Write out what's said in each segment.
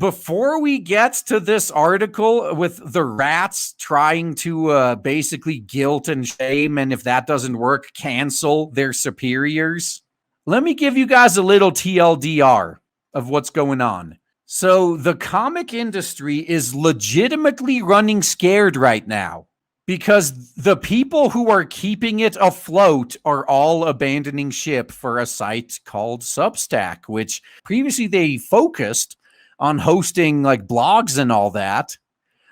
Before we get to this article with the rats trying to basically guilt and shame, and if that doesn't work, cancel their superiors, let me give you guys a little TLDR of what's going on. So the comic industry is legitimately running scared right now because the people who are keeping it afloat are all abandoning ship for a site called Substack, which previously they focused on hosting like blogs and all that.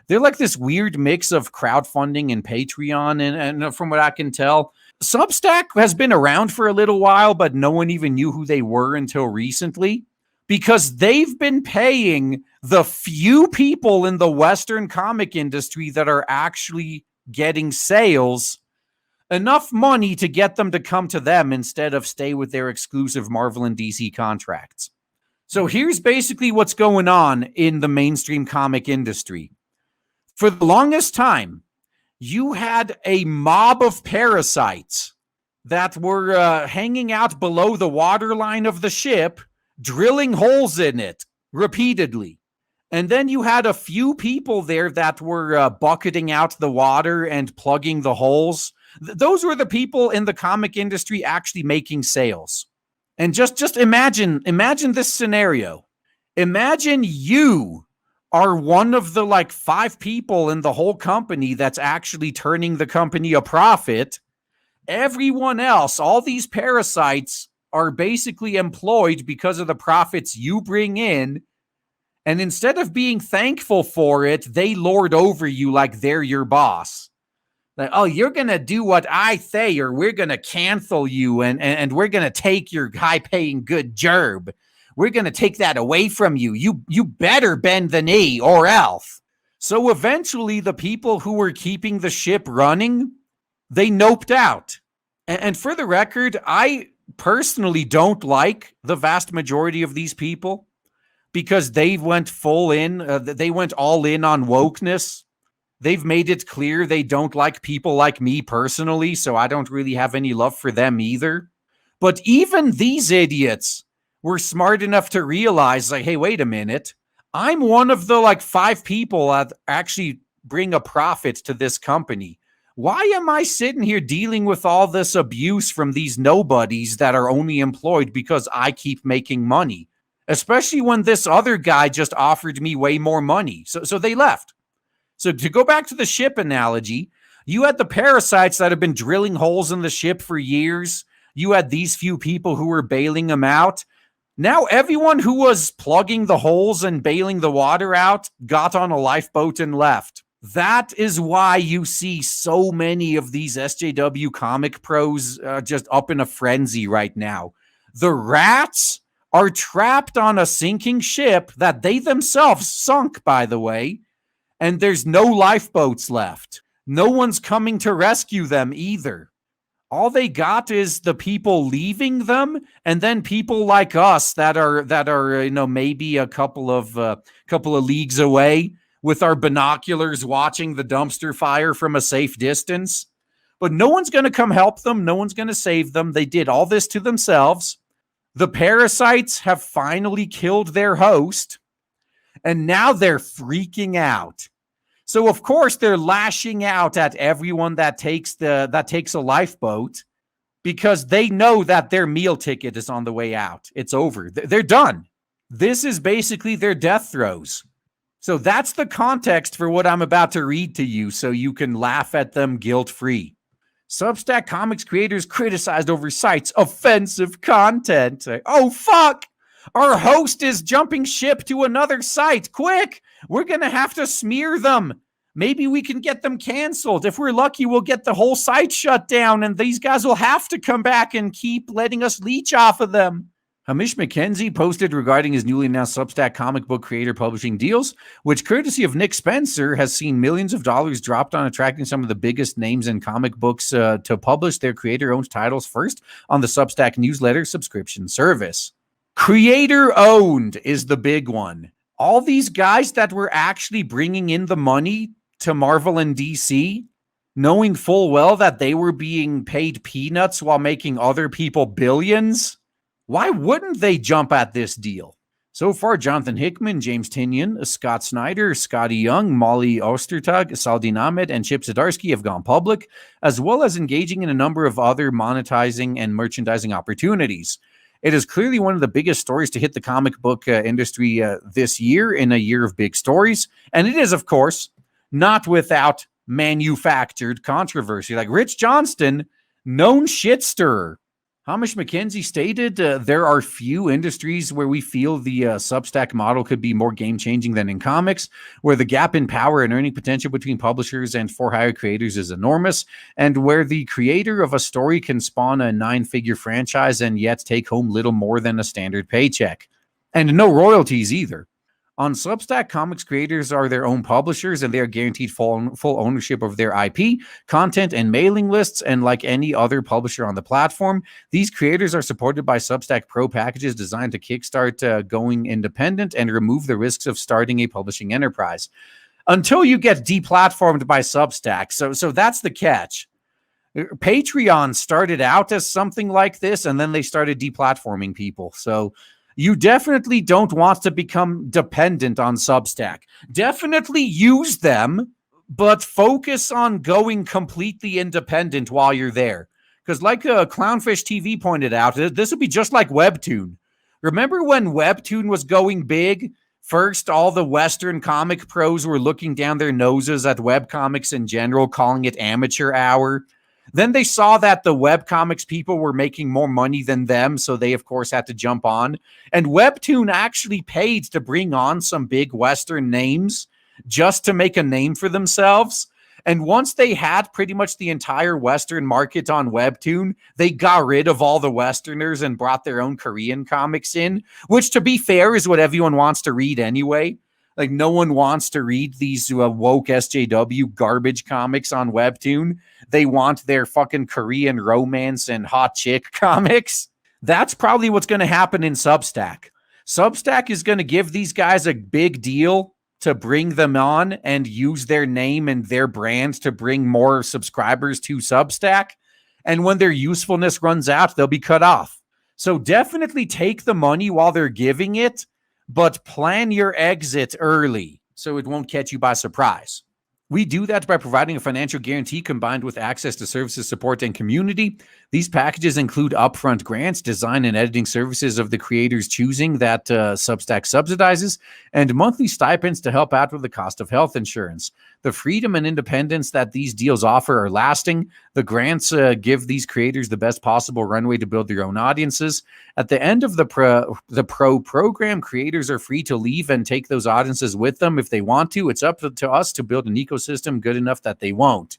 They're like this weird mix of crowdfunding and Patreon. And from what I can tell, Substack has been around for a little while, but no one even knew who they were until recently because they've been paying the few people in the Western comic industry that are actually getting sales enough money to get them to come to them instead of stay with their exclusive Marvel and DC contracts. So here's basically what's going on in the mainstream comic industry. For the longest time, you had a mob of parasites that were hanging out below the waterline of the ship, drilling holes in it repeatedly. And then you had a few people there that were bucketing out the water and plugging the holes. Those were the people in the comic industry actually making sales. And just imagine this scenario. Imagine you are one of the like 5 people in the whole company that's actually turning the company a profit. Everyone else, all these parasites, are basically employed because of the profits you bring in. And instead of being thankful for it, they lord over you like they're your boss. Like, oh, you're going to do what I say or we're going to cancel you and we're going to take your high-paying good job. We're going to take that away from you. You better bend the knee or else. So eventually the people who were keeping the ship running, they noped out. And for the record, I personally don't like the vast majority of these people because they went full in. They went all in on wokeness. They've made it clear they don't like people like me personally, so I don't really have any love for them either. But even these idiots were smart enough to realize, like, hey, wait a minute. I'm one of the like 5 people that actually bring a profit to this company. Why am I sitting here dealing with all this abuse from these nobodies that are only employed because I keep making money? Especially when this other guy just offered me way more money. So they left. So to go back to the ship analogy, you had the parasites that have been drilling holes in the ship for years. You had these few people who were bailing them out. Now everyone who was plugging the holes and bailing the water out got on a lifeboat and left. That is why you see so many of these SJW comic pros just up in a frenzy right now. The rats are trapped on a sinking ship that they themselves sunk, by the way. And there's no lifeboats left. No one's coming to rescue them either. All they got is the people leaving them, and then people like us that are maybe a couple of leagues away with our binoculars watching the dumpster fire from a safe distance. But no one's going to come help them. No one's going to save them. They did all this to themselves. The parasites have finally killed their host. And now they're freaking out. So of course they're lashing out at everyone that takes a lifeboat because they know that their meal ticket is on the way out. It's over. They're done. This is basically their death throes. So that's the context for what I'm about to read to you so you can laugh at them guilt-free. Substack comics creators criticized over site's offensive content. Oh, fuck! Our host is jumping ship to another site. Quick! We're going to have to smear them. Maybe we can get them canceled. If we're lucky, we'll get the whole site shut down, and these guys will have to come back and keep letting us leech off of them. Hamish McKenzie posted regarding his newly announced Substack comic book creator publishing deals, which, courtesy of Nick Spencer, has seen millions of dollars dropped on attracting some of the biggest names in comic books to publish their creator-owned titles first on the Substack newsletter subscription service. Creator-owned is the big one. All these guys that were actually bringing in the money to Marvel and DC, knowing full well that they were being paid peanuts while making other people billions, why wouldn't they jump at this deal? So far, Jonathan Hickman, James Tinian, Scott Snyder, Scotty Young, Molly Ostertag, Saldin Ahmed, and Chip Zdarsky have gone public, as well as engaging in a number of other monetizing and merchandising opportunities. It is clearly one of the biggest stories to hit the comic book industry this year in a year of big stories. And it is, of course, not without manufactured controversy. Like Rich Johnston, known shit stirrer. Hamish McKenzie stated, there are few industries where we feel the Substack model could be more game-changing than in comics, where the gap in power and earning potential between publishers and for-hire creators is enormous, and where the creator of a story can spawn a 9-figure franchise and yet take home little more than a standard paycheck. And no royalties either. On Substack, comics creators are their own publishers, and they are guaranteed full ownership of their IP, content, and mailing lists. And like any other publisher on the platform, these creators are supported by Substack Pro packages designed to kickstart going independent and remove the risks of starting a publishing enterprise. Until you get deplatformed by Substack. So that's the catch. Patreon started out as something like this, and then they started deplatforming people. So you definitely don't want to become dependent on Substack. Definitely use them, but focus on going completely independent while you're there. Because like Clownfish TV pointed out, this would be just like Webtoon. Remember when Webtoon was going big? First, all the Western comic pros were looking down their noses at webcomics in general, calling it amateur hour. Then they saw that the webcomics people were making more money than them, so they, of course, had to jump on. And Webtoon actually paid to bring on some big Western names just to make a name for themselves. And once they had pretty much the entire Western market on Webtoon, they got rid of all the Westerners and brought their own Korean comics in, which, to be fair, is what everyone wants to read anyway. Like, no one wants to read these woke SJW garbage comics on Webtoon. They want their fucking Korean romance and hot chick comics. That's probably what's going to happen in Substack. Substack is going to give these guys a big deal to bring them on and use their name and their brand to bring more subscribers to Substack. And when their usefulness runs out, they'll be cut off. So definitely take the money while they're giving it, but plan your exit early so it won't catch you by surprise. We do that by providing a financial guarantee combined with access to services, support, and community. These packages include upfront grants, design and editing services of the creator's choosing that Substack subsidizes, and monthly stipends to help out with the cost of health insurance. The freedom and independence that these deals offer are lasting. The grants give these creators the best possible runway to build their own audiences. At the end of the pro program, creators are free to leave and take those audiences with them if they want to. It's up to us to build an ecosystem good enough that they won't.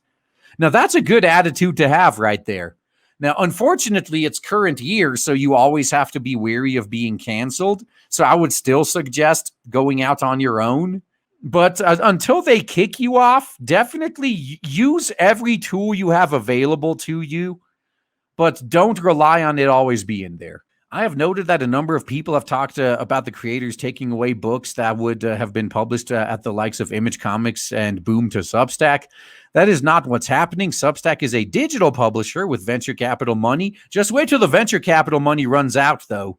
Now, that's a good attitude to have right there. Now, unfortunately, it's current year, so you always have to be wary of being canceled. So I would still suggest going out on your own. But until they kick you off, definitely use every tool you have available to you, but don't rely on it always being there. I have noted that a number of people have talked about the creators taking away books that would have been published at the likes of Image Comics and Boom to Substack. That is not what's happening. Substack is a digital publisher with venture capital money. Just wait till the venture capital money runs out, though.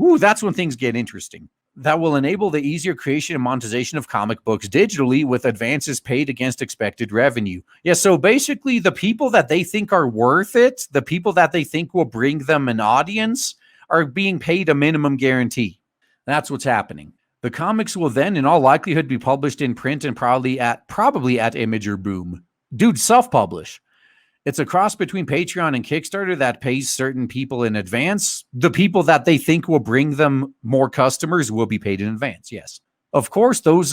Ooh, that's when things get interesting. That will enable the easier creation and monetization of comic books digitally with advances paid against expected revenue. Yeah, so basically the people that they think are worth it, the people that they think will bring them an audience, are being paid a minimum guarantee. That's what's happening. The comics will then, in all likelihood, be published in print and probably at Image or Boom. Dude, self-publish. It's a cross between Patreon and Kickstarter that pays certain people in advance. The people that they think will bring them more customers will be paid in advance, yes. Of course, who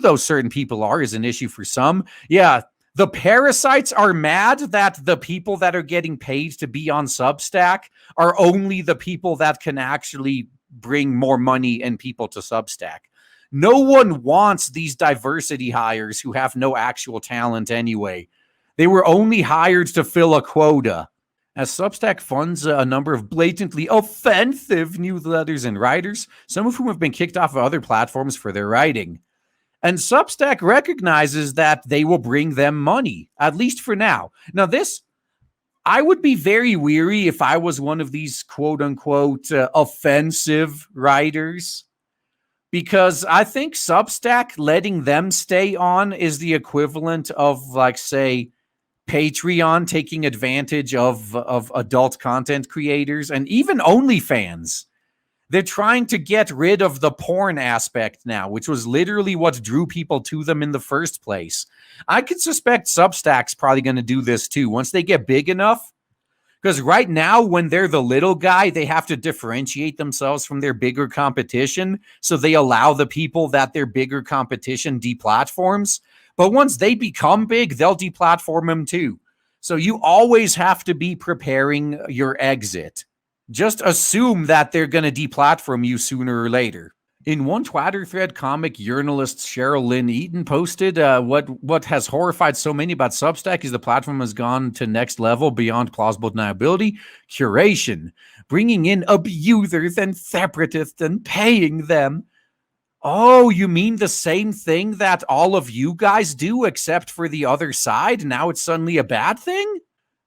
those certain people are is an issue for some. Yeah, the Parasites are mad that the people that are getting paid to be on Substack are only the people that can actually bring more money and people to Substack. No one wants these diversity hires who have no actual talent anyway. They were only hired to fill a quota. As Substack funds a number of blatantly offensive newsletters and writers, some of whom have been kicked off of other platforms for their writing. And Substack recognizes that they will bring them money, at least for now. Now, this I would be very weary if I was one of these quote unquote offensive writers, because I think Substack letting them stay on is the equivalent of, like, say, Patreon taking advantage of adult content creators and even OnlyFans. They're trying to get rid of the porn aspect now, which was literally what drew people to them in the first place. I could suspect Substack's probably going to do this too once they get big enough. Because right now, when they're the little guy, they have to differentiate themselves from their bigger competition. So they allow the people that their bigger competition deplatforms. But once they become big, they'll deplatform them too. So you always have to be preparing your exit. Just assume that they're going to deplatform you sooner or later. In one Twitter thread, comic journalist Cheryl Lynn Eaton posted, what has horrified so many about Substack is the platform has gone to next level beyond plausible deniability, curation, bringing in abusers and separatists and paying them. Oh, you mean the same thing that all of you guys do except for the other side? Now it's suddenly a bad thing?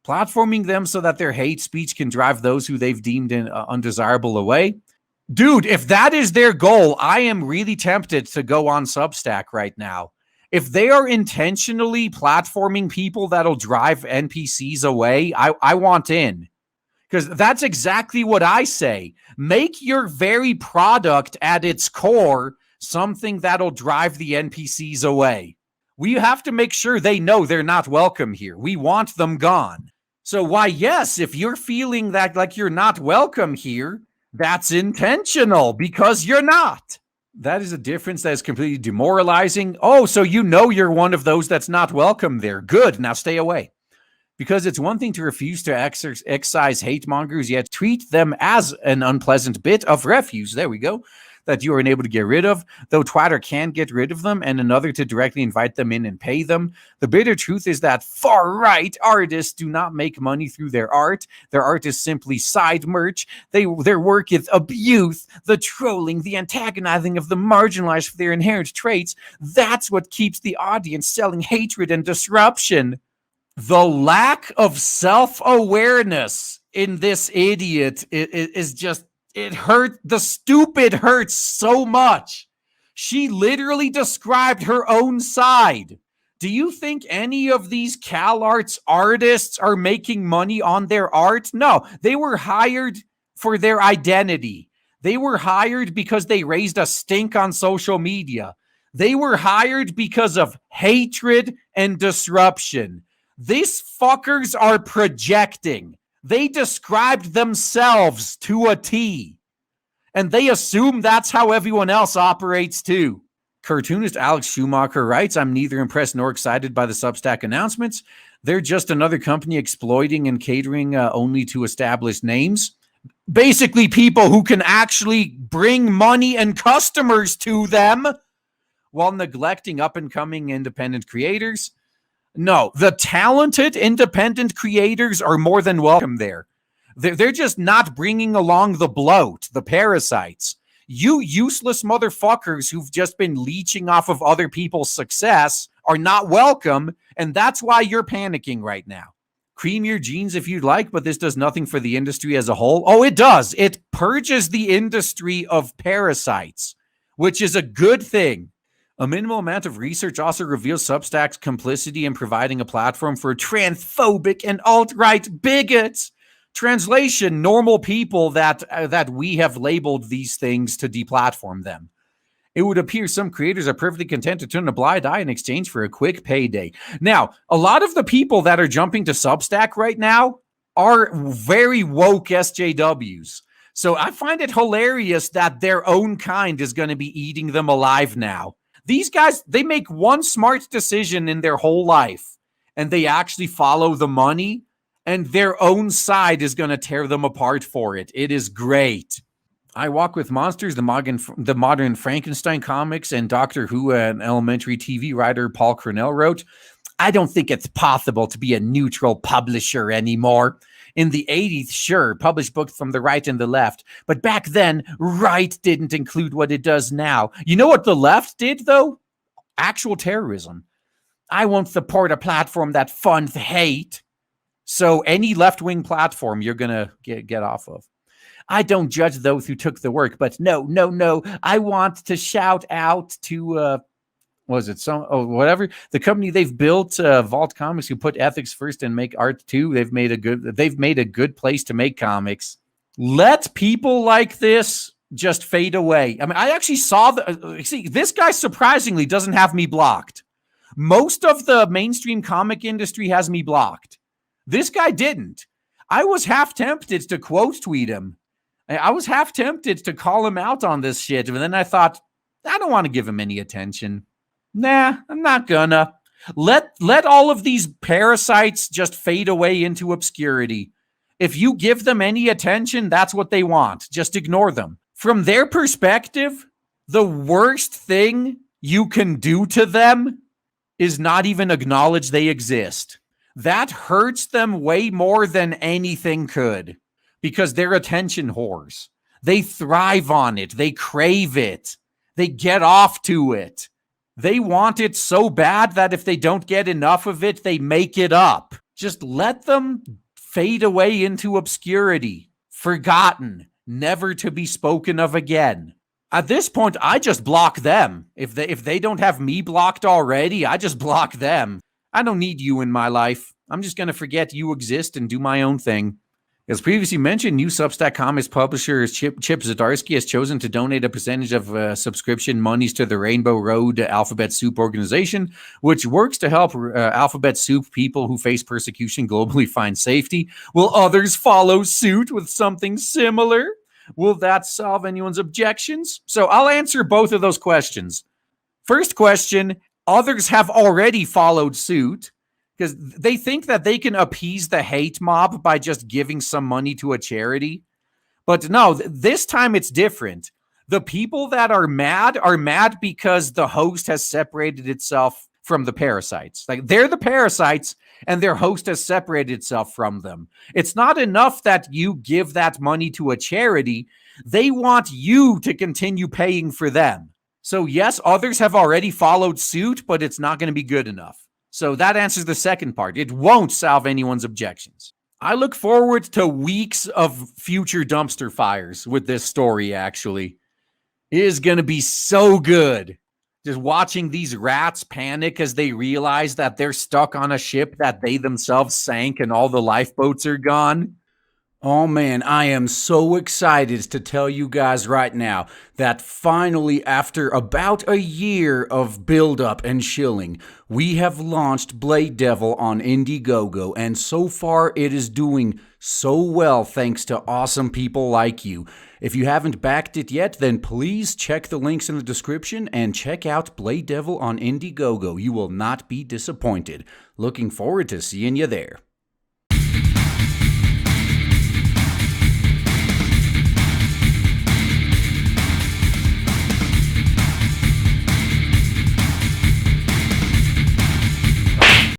Platforming them so that their hate speech can drive those who they've deemed undesirable away? Dude, if that is their goal, I am really tempted to go on Substack right now. If they are intentionally platforming people that'll drive NPCs away, I want in. Because that's exactly what I say. Make your very product at its core something that'll drive the NPCs away. We have to make sure they know they're not welcome here. We want them gone. So why, yes, if you're feeling that like you're not welcome here, that's intentional because you're not. That is a difference that is completely demoralizing. Oh, so you know you're one of those that's not welcome there. Good, now stay away. Because it's one thing to refuse to excise hate mongers, yet treat them as an unpleasant bit of refuse. There we go. That you are unable to get rid of, though Twitter can get rid of them, and another to directly invite them in and pay them. The bitter truth is that far-right artists do not make money through their art. Their art is simply side merch. Their work is abuse, the trolling, the antagonizing of the marginalized for their inherent traits. That's what keeps the audience selling hatred and disruption. The lack of self-awareness in this idiot is just... It hurt. The stupid hurts so much. She literally described her own side. Do you think any of these CalArts artists are making money on their art? No, they were hired for their identity. They were hired because they raised a stink on social media. They were hired because of hatred and disruption. These fuckers are projecting. They described themselves to a T, and they assume that's how everyone else operates too. Cartoonist Alex Schumacher writes, I'm neither impressed nor excited by the Substack announcements. They're just another company exploiting and catering only to established names. Basically, people who can actually bring money and customers to them while neglecting up-and-coming independent creators. No, the talented independent creators are more than welcome there. They're just not bringing along the bloat, the parasites. You useless motherfuckers who've just been leeching off of other people's success are not welcome, and that's why you're panicking right now. Cream your jeans if you'd like, but this does nothing for the industry as a whole. Oh, it does. It purges the industry of parasites, which is a good thing. A minimal amount of research also reveals Substack's complicity in providing a platform for transphobic and alt-right bigots. Translation, normal people that we have labeled these things to deplatform them. It would appear some creators are perfectly content to turn a blind eye in exchange for a quick payday. Now, a lot of the people that are jumping to Substack right now are very woke SJWs. So I find it hilarious that their own kind is going to be eating them alive now. These guys, they make one smart decision in their whole life, and they actually follow the money, and their own side is going to tear them apart for it. It is great. I Walk with Monsters, the modern Frankenstein comics, and Doctor Who, an elementary TV writer, Paul Cornell, wrote, I don't think it's possible to be a neutral publisher anymore. In the 80s, sure, published books from the right and the left. But back then, right didn't include what it does now. You know what the left did, though? Actual terrorism. I won't support a platform that funds hate. So any left-wing platform you're going to get off of. I don't judge those who took the work, but no. I want to shout out to whatever the company they've built, Vault Comics, who put ethics first and make art too. They've made a good place to make comics. Let people like this just fade away. I mean, I actually saw this guy surprisingly doesn't have me blocked. Most of the mainstream comic industry has me blocked. This guy didn't. I was half tempted to quote tweet him. I was half tempted to call him out on this shit, but then I thought, I don't want to give him any attention. Nah, I'm not gonna. Let all of these parasites just fade away into obscurity. If you give them any attention, that's what they want. Just ignore them. From their perspective, the worst thing you can do to them is not even acknowledge they exist. That hurts them way more than anything could. Because they're attention whores. They thrive on it. They crave it. They get off to it. They want it so bad that if they don't get enough of it, they make it up. Just let them fade away into obscurity. Forgotten. Never to be spoken of again. At this point, I just block them. If they don't have me blocked already, I just block them. I don't need you in my life. I'm just going to forget you exist and do my own thing. As previously mentioned, new Substack comics publisher Chip Zdarsky has chosen to donate a percentage of subscription monies to the Rainbow Road Alphabet Soup organization, which works to help Alphabet Soup people who face persecution globally find safety. Will others follow suit with something similar? Will that solve anyone's objections? So I'll answer both of those questions. First question, others have already followed suit. Because they think that they can appease the hate mob by just giving some money to a charity. But no, this time it's different. The people that are mad because the host has separated itself from the parasites. Like, they're the parasites and their host has separated itself from them. It's not enough that you give that money to a charity. They want you to continue paying for them. So yes, others have already followed suit, but it's not going to be good enough. So that answers the second part. It won't solve anyone's objections. I look forward to weeks of future dumpster fires with this story, actually. It is going to be so good. Just watching these rats panic as they realize that they're stuck on a ship that they themselves sank and all the lifeboats are gone. Oh man, I am so excited to tell you guys right now that finally, after about a year of build-up and shilling, we have launched Blade Devil on Indiegogo, and so far it is doing so well thanks to awesome people like you. If you haven't backed it yet, then please check the links in the description and check out Blade Devil on Indiegogo. You will not be disappointed. Looking forward to seeing you there.